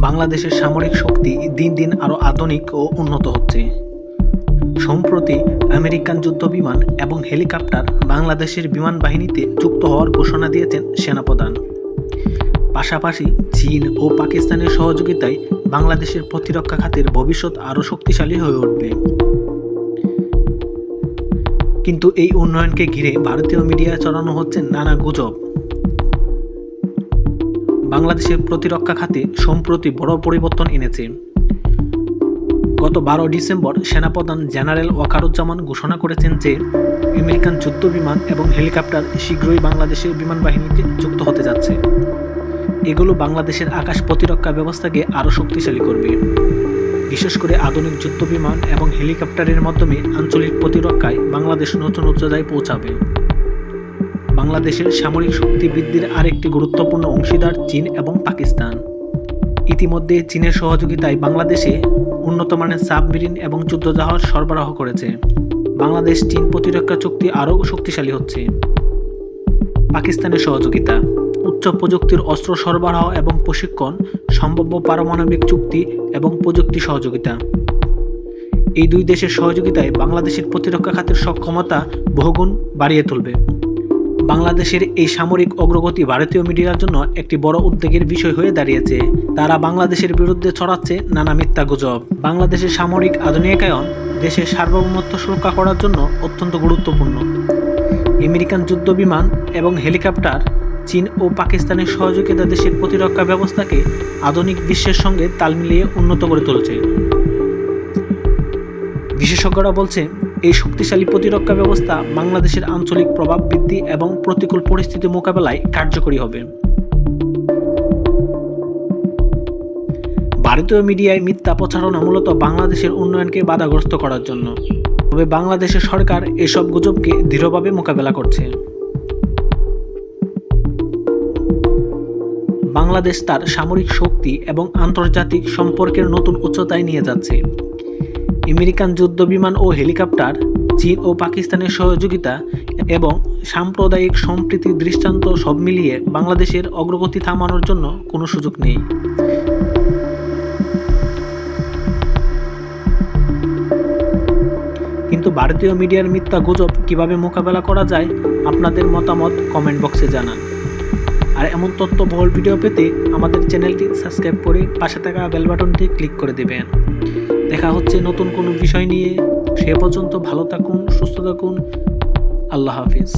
বাংলাদেশের সামরিক শক্তি দিন দিন আরও আধুনিক ও উন্নত হচ্ছে। সম্প্রতি আমেরিকান যুদ্ধবিমান এবং হেলিকপ্টার বাংলাদেশের বিমান বাহিনীতে যুক্ত হওয়ার ঘোষণা দিয়েছেন সেনাপ্রধান। পাশাপাশি চীন ও পাকিস্তানের সহযোগিতায় বাংলাদেশের প্রতিরক্ষা খাতের ভবিষ্যৎ আরও শক্তিশালী হয়ে উঠবে। কিন্তু এই উন্নয়নকে ঘিরে ভারতীয় মিডিয়ায় ছড়ানো হচ্ছে নানা গুজব। বাংলাদেশের প্রতিরক্ষা খাতে সম্প্রতি বড় পরিবর্তন এনেছে। গত 12 ডিসেম্বর সেনাপ্রধান জেনারেল ওয়াকারুজ্জামান ঘোষণা করেছেন যে আমেরিকান যুদ্ধবিমান এবং হেলিকপ্টার শীঘ্রই বাংলাদেশের বিমান বাহিনীতে যুক্ত হতে যাচ্ছে। এগুলো বাংলাদেশের আকাশ প্রতিরক্ষা ব্যবস্থাকে আরও শক্তিশালী করবে, বিশেষ করে আধুনিক যুদ্ধবিমান এবং হেলিকপ্টারের মাধ্যমে আঞ্চলিক প্রতিরক্ষায় বাংলাদেশ নতুন উচ্চতায় পৌঁছাবে। বাংলাদেশের সামরিক শক্তি বৃদ্ধির আরেকটি গুরুত্বপূর্ণ অংশীদার চীন এবং পাকিস্তান। ইতিমধ্যে চীনের সহযোগিতায় বাংলাদেশে উন্নত মানের সাবমেরিন এবং যুদ্ধজাহাজ সরবরাহ করেছে। বাংলাদেশ চীন প্রতিরক্ষা চুক্তি আরও শক্তিশালী হচ্ছে। পাকিস্তানের সহযোগিতা, উচ্চ প্রযুক্তির অস্ত্র সরবরাহ এবং প্রশিক্ষণ, সম্ভাব্য পারমাণবিক চুক্তি এবং প্রযুক্তি সহযোগিতা। এই দুই দেশের সহযোগিতায় বাংলাদেশের প্রতিরক্ষা খাতের সক্ষমতা বহুগুণ বাড়িয়ে তুলবে। বাংলাদেশের এই সামরিক অগ্রগতি ভারতীয় মিডিয়ার জন্য একটি বড় উদ্বেগের বিষয় হয়ে দাঁড়িয়েছে। তারা বাংলাদেশের বিরুদ্ধে ছড়াচ্ছে নানা মিথ্যা গুজব। বাংলাদেশের সামরিক আধুনিকায়ন দেশের সার্বভৌমত্ব সুরক্ষা করার জন্য অত্যন্ত গুরুত্বপূর্ণ। আমেরিকান যুদ্ধবিমান এবং হেলিকপ্টার চীন ও পাকিস্তানের সহযোগিতা দেশের প্রতিরক্ষা ব্যবস্থাকে আধুনিক বিশ্বের সঙ্গে তাল মিলিয়ে উন্নত করে তুলছে। বিশেষজ্ঞরা বলছে, এই শক্তিশালী প্রতিরক্ষা ব্যবস্থা বাংলাদেশের আঞ্চলিক প্রভাব বৃদ্ধি এবং প্রতিকূল পরিস্থিতি মোকাবেলায় কার্যকরী হবে। ভারতীয় মিডিয়ায় মিথ্যা প্রচারণা মূলত বাংলাদেশের উন্নয়নকে বাধাগ্রস্ত করার জন্য। তবে বাংলাদেশের সরকার এসব গুজবকে দৃঢ়ভাবে মোকাবেলা করছে। বাংলাদেশ তার সামরিক শক্তি এবং আন্তর্জাতিক সম্পর্কের নতুন উচ্চতায় নিয়ে যাচ্ছে। আমেরিকান যুদ্ধবিমান ও হেলিকপ্টার, চীন ও পাকিস্তানের সহযোগিতা এবং সাম্প্রদায়িক সম্প্রীতির দৃষ্টান্ত সব মিলিয়ে বাংলাদেশের অগ্রগতি থামানোর জন্য কোনো সুযোগ নেই। কিন্তু ভারতীয় মিডিয়ার মিথ্যা গুজব কিভাবে মোকাবেলা করা যায়, আপনাদের মতামত কমেন্ট বক্সে জানান। আর এমন তথ্যবহুল ভিডিও পেতে আমাদের চ্যানেলটি সাবস্ক্রাইব করে পাশে থাকা বেল বাটনটি ক্লিক করে দেবেন। দেখা হচ্ছে নতুন কোনো বিষয় নিয়ে। সে পর্যন্ত ভালো থাকুন, সুস্থ থাকুন। আল্লাহ হাফিজ।